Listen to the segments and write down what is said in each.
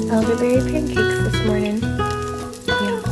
elderberry pancakes this morning. Yeah.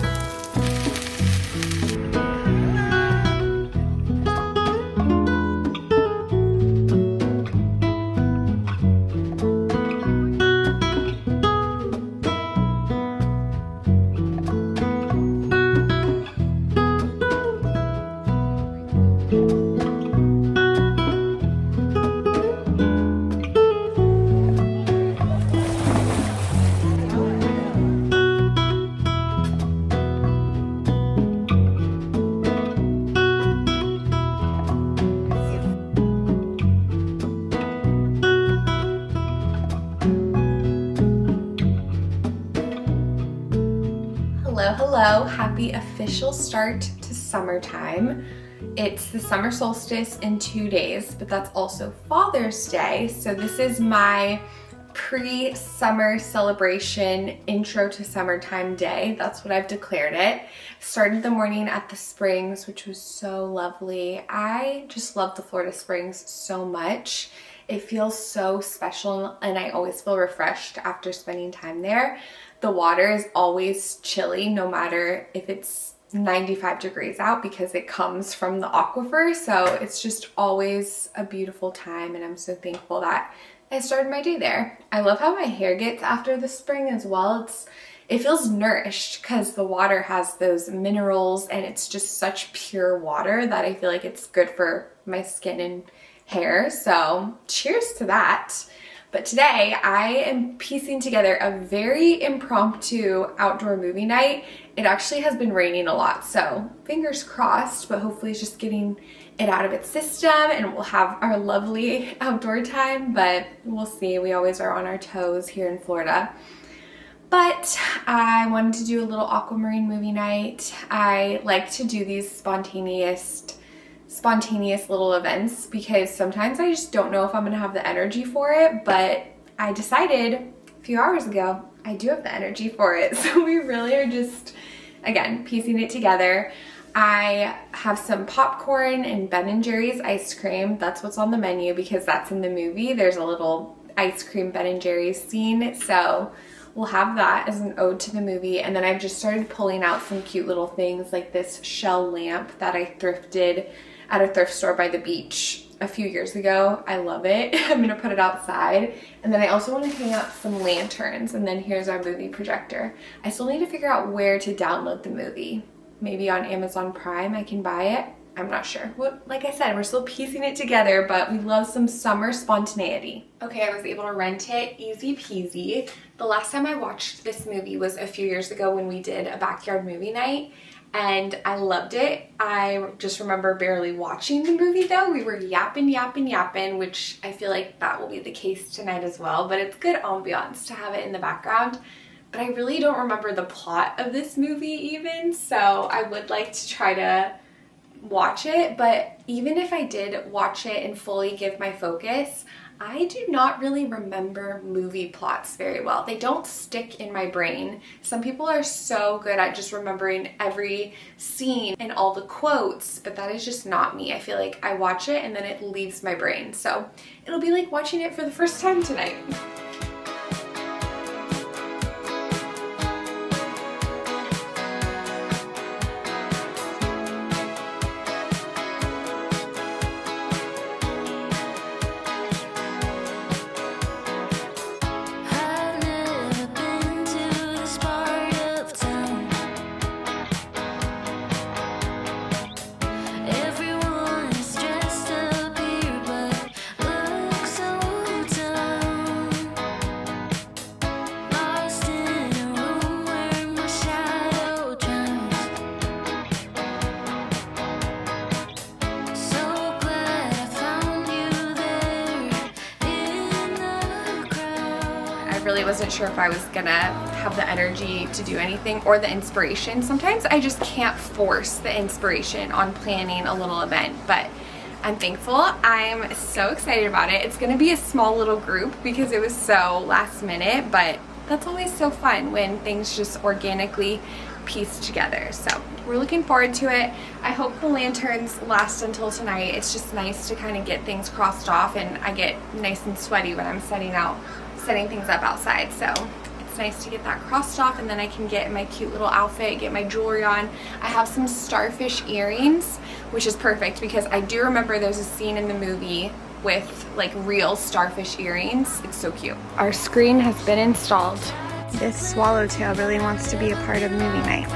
Hello, happy official start to summertime. It's the summer solstice in 2 days, but that's also Father's Day. So this is my pre-summer celebration intro to summertime day. That's what I've declared it. Started the morning at the springs, which was so lovely. I just love the Florida Springs so much. It feels so special and I always feel refreshed after spending time there. The water is always chilly no matter if it's 95 degrees out because it comes from the aquifer. So it's just always a beautiful time and I'm so thankful that I started my day there. I love how my hair gets after the spring as well. It feels nourished because the water has those minerals and it's just such pure water that I feel like it's good for my skin and hair. So cheers to that. But today I am piecing together a very impromptu outdoor movie night. It actually has been raining a lot, so fingers crossed, but hopefully it's just getting it out of its system and we'll have our lovely outdoor time, but we'll see. We always are on our toes here in Florida. But I wanted to do a little Aquamarine movie night. I like to do these spontaneous little events because sometimes I just don't know if I'm gonna have the energy for it, but I decided a few hours ago I do have the energy for it. So we really are just, again, piecing it together. I have some popcorn and Ben & Jerry's ice cream. That's what's on the menu because that's in the movie. There's a little ice cream Ben & Jerry's scene. So we'll have that as an ode to the movie. And then I've just started pulling out some cute little things like this shell lamp that I thrifted at a thrift store by the beach a few years ago. I love it. I'm gonna put it outside. And then I also want to hang out some lanterns. And then here's our movie projector. I still need to figure out where to download the movie. Maybe on Amazon Prime I can buy it. I'm not sure. Well, like I said, we're still piecing it together, but we love some summer spontaneity. Okay, I was able to rent it easy peasy. The last time I watched this movie was a few years ago when we did a backyard movie night. And I loved it. I just remember barely watching the movie though. We were yapping, which I feel like that will be the case tonight as well. But it's good ambiance to have it in the background. But I really don't remember the plot of this movie even. So I would like to try to watch it. But even if I did watch it and fully give my focus, I do not really remember movie plots very well. They don't stick in my brain. Some people are so good at just remembering every scene and all the quotes, but that is just not me. I feel like I watch it and then it leaves my brain. So it'll be like watching it for the first time tonight. Really wasn't sure if I was gonna have the energy to do anything or the inspiration. Sometimes I just can't force the inspiration on planning a little event, but I'm thankful. I'm so excited about it. It's gonna be a small little group because it was so last minute, but that's always so fun when things just organically piece together. So we're looking forward to it. I hope the lanterns last until tonight. It's just nice to kind of get things crossed off and I get nice and sweaty when I'm setting things up outside. So it's it's nice to get that crossed off, and then I can get my cute little outfit, get my jewelry on. I have some starfish earrings, which is perfect because I do remember there's a scene in the movie with like real starfish earrings. It's so cute. Our screen has been installed. This swallowtail really wants to be a part of movie night.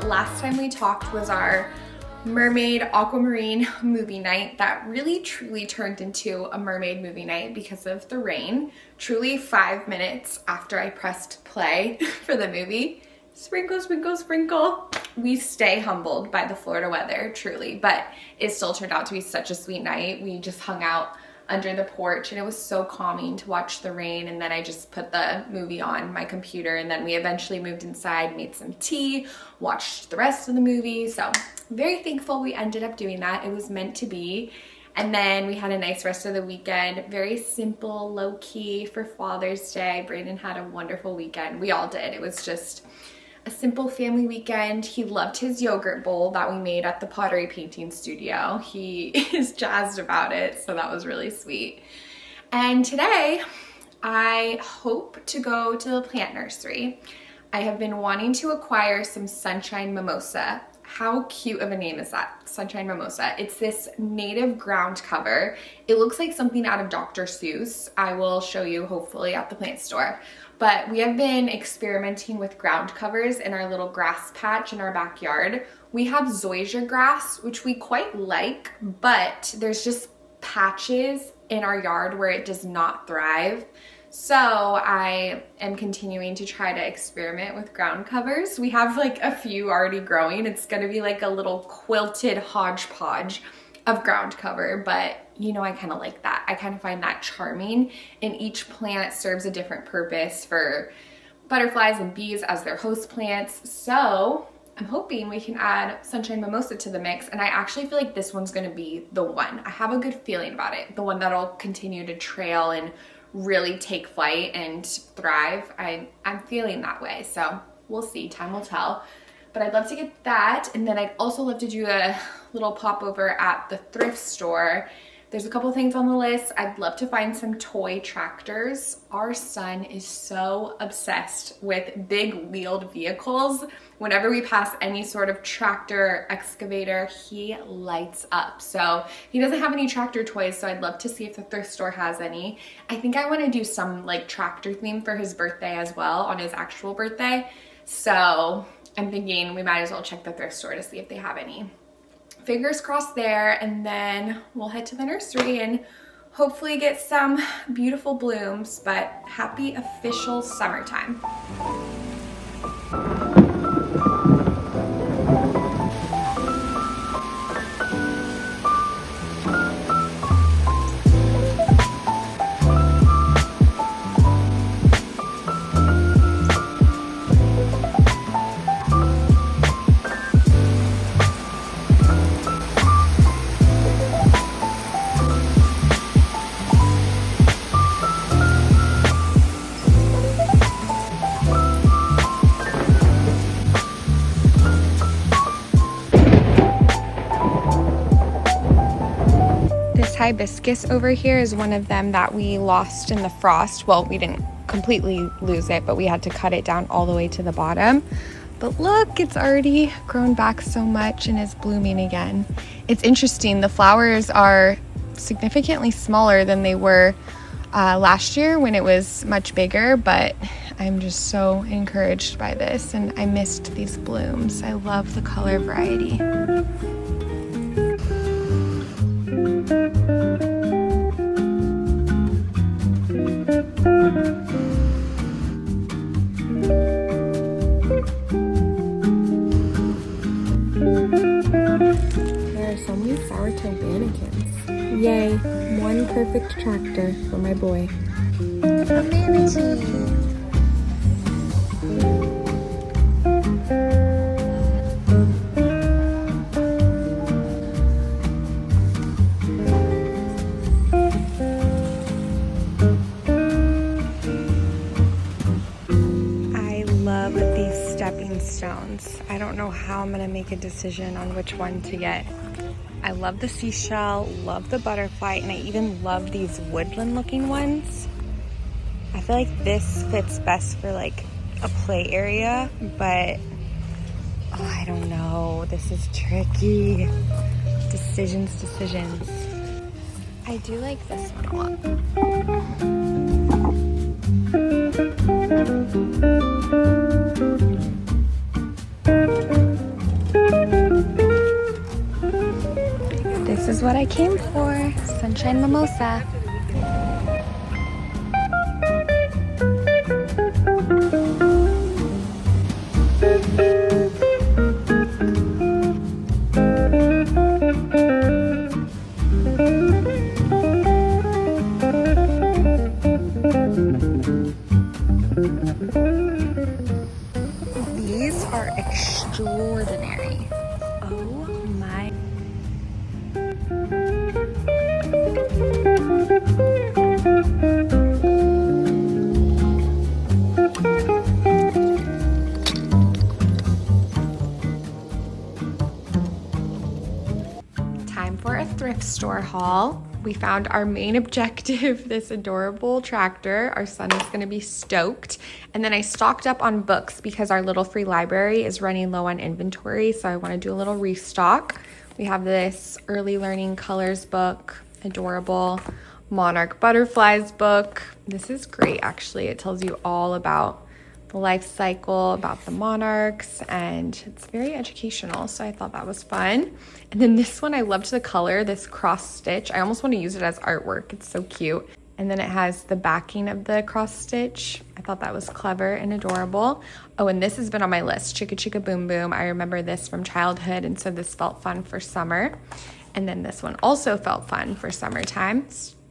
Last time we talked was our mermaid aquamarine movie night that really truly turned into a mermaid movie night because of the rain. Truly 5 minutes after I pressed play for the movie, sprinkle, sprinkle, sprinkle. We stay humbled by the Florida weather, truly, but it still turned out to be such a sweet night. We just hung out under the porch and it was so calming to watch the rain, and then I just put the movie on my computer, and then we eventually moved inside, made some tea, watched the rest of the movie. So very thankful we ended up doing that. It was meant to be. And then we had a nice rest of the weekend, very simple, low-key for Father's Day. Brandon had a wonderful weekend. We all did. It was just a simple family weekend. He loved his yogurt bowl that we made at the pottery painting studio. He is jazzed about it, so that was really sweet. And today I hope to go to the plant nursery. I have been wanting to acquire some Sunshine Mimosa. How cute of a name is that? Sunshine Mimosa. It's this native ground cover. It looks like something out of Dr. Seuss. I will show you hopefully at the plant store. But we have been experimenting with ground covers in our little grass patch in our backyard. We have zoysia grass, which we quite like, but there's just patches in our yard where it does not thrive. So I am continuing to try to experiment with ground covers. We have like a few already growing. It's gonna be like a little quilted hodgepodge of ground cover, but you know, I kind of like that. I kind of find that charming, and each plant serves a different purpose for butterflies and bees as their host plants. So I'm hoping we can add Sunshine Mimosa to the mix, and I actually feel like this one's gonna be the one. I have a good feeling about it, the one that'll continue to trail and really take flight and thrive. I'm feeling that way, so we'll see, time will tell. But I'd love to get that, and then I'd also love to do a little pop over at the thrift store. There's a couple things on the list. I'd love to find some toy tractors. Our son is so obsessed with big wheeled vehicles. Whenever we pass any sort of tractor or excavator, he lights up. So he doesn't have any tractor toys, so I'd love to see if the thrift store has any. I think I want to do some like tractor theme for his birthday as well, on his actual birthday. So I'm thinking we might as well check the thrift store to see if they have any. Fingers crossed there, and then we'll head to the nursery and hopefully get some beautiful blooms, but happy official summertime. Hibiscus over here is one of them that we lost in the frost. Well, we didn't completely lose it, but we had to cut it down all the way to the bottom. But look, it's already grown back so much and is blooming again. It's interesting, the flowers are significantly smaller than they were last year when it was much bigger, but I'm just so encouraged by this, and I missed these blooms. I love the color variety. There are so many sourdough mannequins. Yay, one perfect tractor for my boy. A manatee. Stones. I don't know how I'm gonna make a decision on which one to get. I love the seashell, love the butterfly, and I even love these woodland looking ones. I feel like this fits best for like a play area, but I don't know. This is tricky. Decisions. I do like this one a lot. This is what I came for, Sunshine Mimosa. These are extraordinary. Oh my. Time for a thrift store haul. We found our main objective, this adorable tractor. Our son is gonna be stoked. And then I stocked up on books because our little free library is running low on inventory, so I wanna do a little restock. We have this early learning colors book, adorable monarch butterflies book. This is great, actually. It tells you all about the life cycle, about the monarchs, and it's very educational, so I thought that was fun. And then this one, I loved the color, this cross stitch. I almost want to use it as artwork. It's so cute. And then it has the backing of the cross stitch. I thought that was clever and adorable. Oh, and this has been on my list, Chicka Chicka Boom Boom. I remember this from childhood, and so this felt fun for summer. And then this one also felt fun for summertime.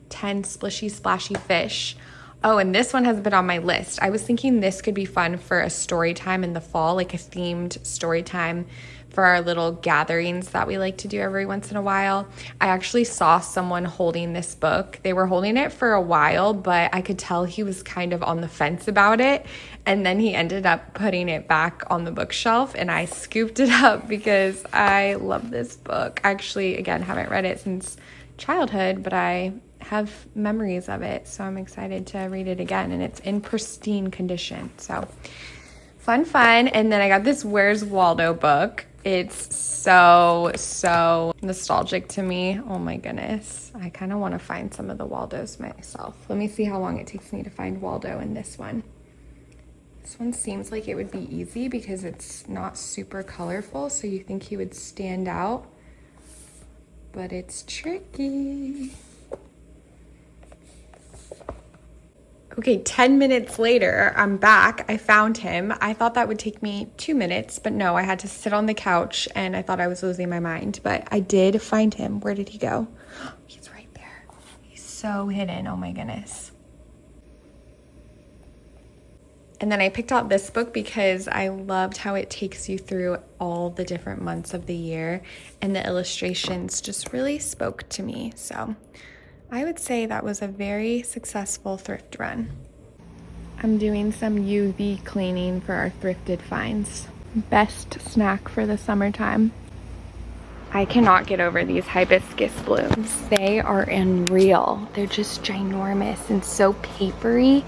10 Splishy Splashy Fish. Oh, and this one has been on my list. I was thinking this could be fun for a story time in the fall, like a themed story time for our little gatherings that we like to do every once in a while. I actually saw someone holding this book. They were holding it for a while, but I could tell he was kind of on the fence about it. And then he ended up putting it back on the bookshelf, and I scooped it up because I love this book. I actually, again, haven't read it since childhood, but I have memories of it, so I'm excited to read it again, and it's in pristine condition. So fun. And then I got this Where's Waldo book. It's so nostalgic to me. Oh my goodness, I kind of want to find some of the Waldos myself. Let me see how long it takes me to find Waldo in this one. This one seems like it would be easy because it's not super colorful, so you think he would stand out, but it's tricky. Okay, 10 minutes later, I'm back. I found him. I thought that would take me 2 minutes, but no, I had to sit on the couch and I thought I was losing my mind, but I did find him. Where did he go? He's right there. He's so hidden. Oh my goodness. And then I picked out this book because I loved how it takes you through all the different months of the year, and the illustrations just really spoke to me. So I would say that was a very successful thrift run. I'm doing some UV cleaning for our thrifted finds. Best snack for the summertime. I cannot get over these hibiscus blooms. They are unreal. They're just ginormous and so papery.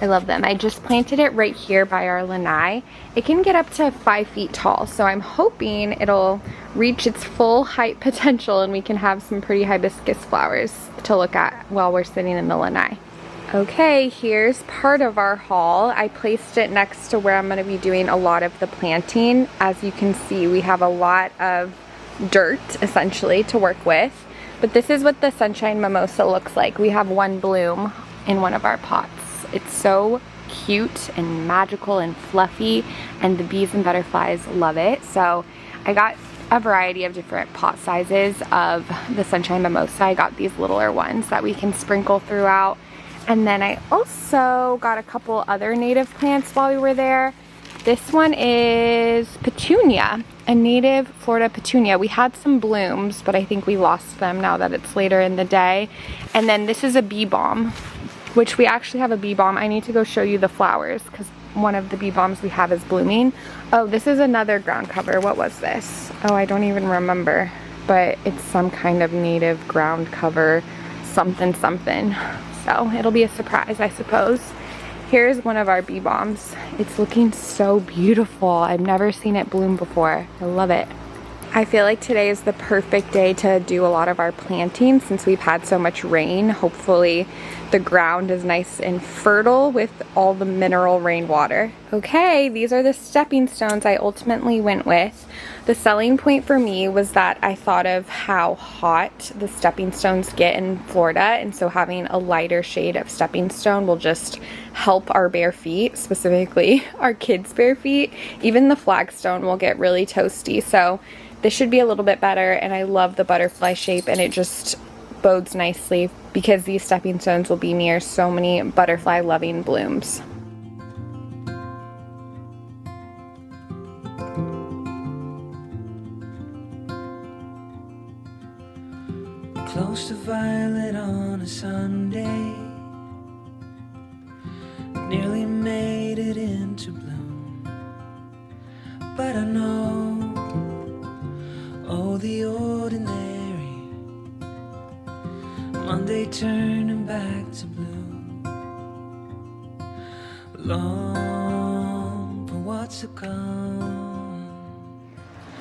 I love them. I just planted it right here by our lanai. It can get up to 5 feet tall, so I'm hoping it'll reach its full height potential and we can have some pretty hibiscus flowers to look at while we're sitting in the lanai. Okay, here's part of our haul. I placed it next to where I'm going to be doing a lot of the planting. As you can see, we have a lot of dirt, essentially, to work with. But this is what the Sunshine Mimosa looks like. We have one bloom in one of our pots. It's so cute and magical and fluffy, and the bees and butterflies love it. So I got a variety of different pot sizes of the Sunshine Mimosa. I got these littler ones that we can sprinkle throughout. And then I also got a couple other native plants while we were there. This one is petunia, a native Florida petunia. We had some blooms, but I think we lost them now that it's later in the day. And then this is a bee balm, which we actually have a bee balm. I need to go show you the flowers because one of the bee balms we have is blooming. Oh, this is another ground cover. What was this? Oh, I don't even remember, but it's some kind of native ground cover, something something. So it'll be a surprise, I suppose. Here's one of our bee balms. It's looking so beautiful. I've never seen it bloom before. I love it. I feel like today is the perfect day to do a lot of our planting since we've had so much rain. Hopefully the ground is nice and fertile with all the mineral rainwater. Okay, these are the stepping stones I ultimately went with. The selling point for me was that I thought of how hot the stepping stones get in Florida, and so having a lighter shade of stepping stone will just help our bare feet, specifically our kids' bare feet. Even the flagstone will get really toasty, so this should be a little bit better. And I love the butterfly shape, and it just bodes nicely because these stepping stones will be near so many butterfly loving blooms. Close to violet on a Sunday, nearly made it into bloom, but I know, oh, the ordinary Monday turning back to blue, long for what's to come.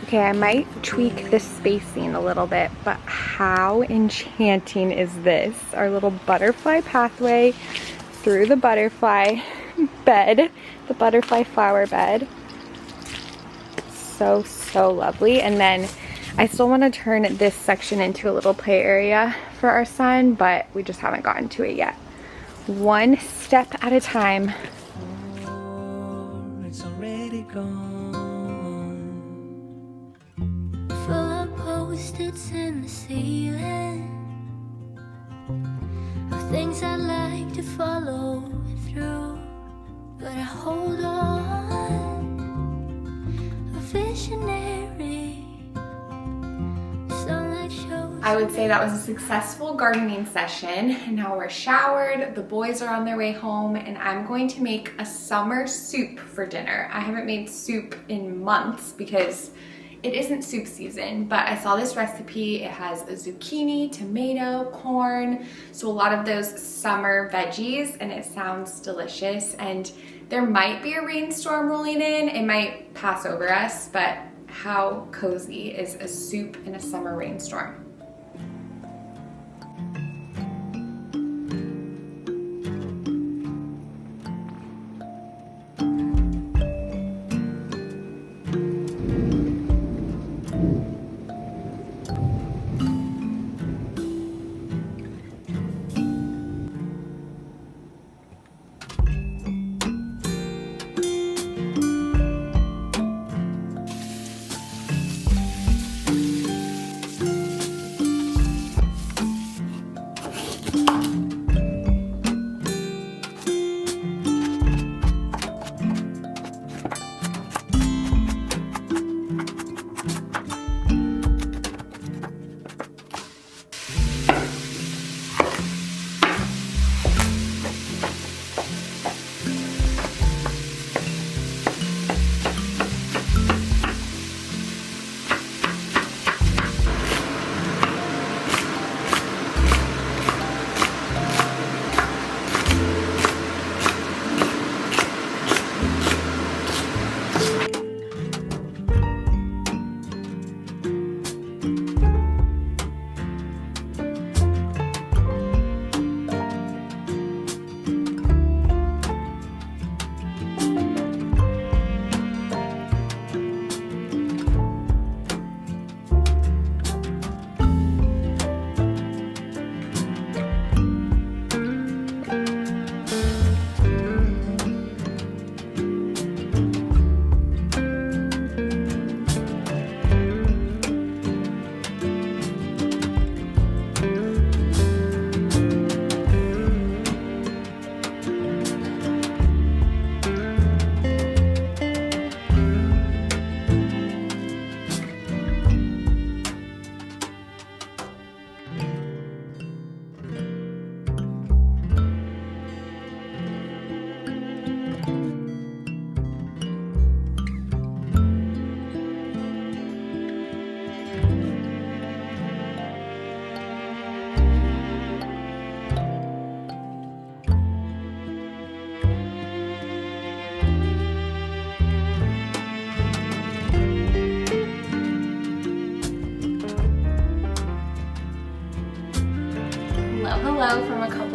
Okay, I might tweak the spacing a little bit, but how enchanting is this? Our little butterfly pathway through the butterfly bed, the butterfly flower bed. So, so lovely. And then I still want to turn this section into a little play area for our son, but we just haven't gotten to it yet. One step at a time. Oh, it's already gone. Full of post-its in the ceiling of things I like to follow through, but I hold on. A visionary sunlight shows. I would say that was a successful gardening session, and now we're showered, the boys are on their way home, and I'm going to make a summer soup for dinner. I haven't made soup in months because it isn't soup season, but I saw this recipe. It has a zucchini, tomato, corn, so a lot of those summer veggies, and it sounds delicious. And there might be a rainstorm rolling in. It might pass over us, but how cozy is a soup in a summer rainstorm?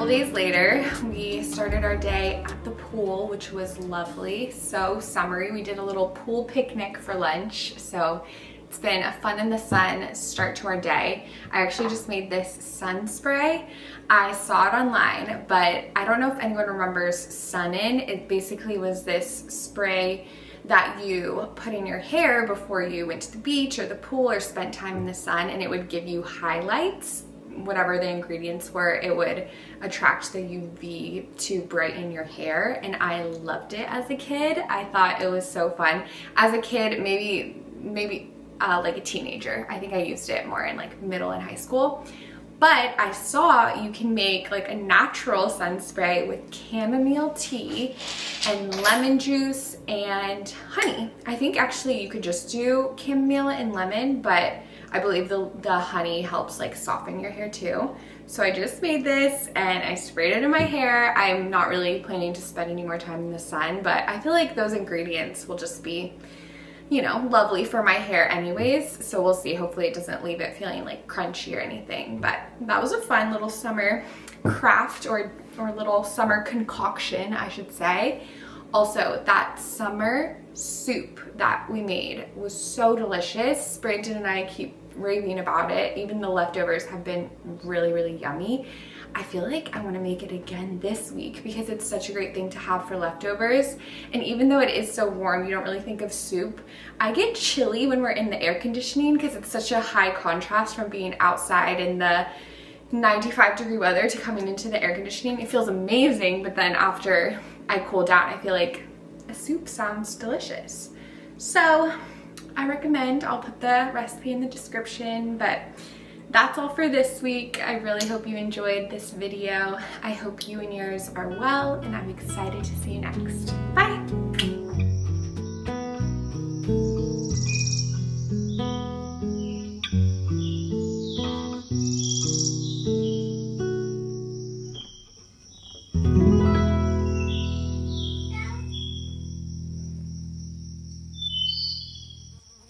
couple days later, we started our day at the pool, which was lovely, so summery. We did a little pool picnic for lunch, so it's been a fun in the sun start to our day. I actually just made this sun spray. I saw it online, but I don't know if anyone remembers Sun-In. It basically was this spray that you put in your hair before you went to the beach or the pool or spent time in the sun, and it would give you highlights. Whatever the ingredients were, it would attract the UV to brighten your hair, and I loved it as a kid. I thought it was so fun. As a kid, maybe like a teenager, I think I used it more in like middle and high school. But I saw you can make like a natural sun spray with chamomile tea and lemon juice and honey. I think actually you could just do chamomile and lemon, but I believe the honey helps like soften your hair too. So I just made this and I sprayed it in my hair. I'm not really planning to spend any more time in the sun, but I feel like those ingredients will just be, you know, lovely for my hair anyways. So we'll see. Hopefully it doesn't leave it feeling like crunchy or anything. But that was a fun little summer craft or little summer concoction, I should say. Also, that summer soup that we made was so delicious. Brandon and I keep raving about it. Even the leftovers have been really, really yummy. I feel like I want to make it again this week because it's such a great thing to have for leftovers. And even though it is so warm, you don't really think of soup. I get chilly when we're in the air conditioning because it's such a high contrast from being outside in the 95-degree weather to coming into the air conditioning. It feels amazing, but then after I cool down, I feel like a soup sounds delicious. So I recommend, I'll put the recipe in the description, but that's all for this week. I really hope you enjoyed this video. I hope you and yours are well, and I'm excited to see you next. Bye!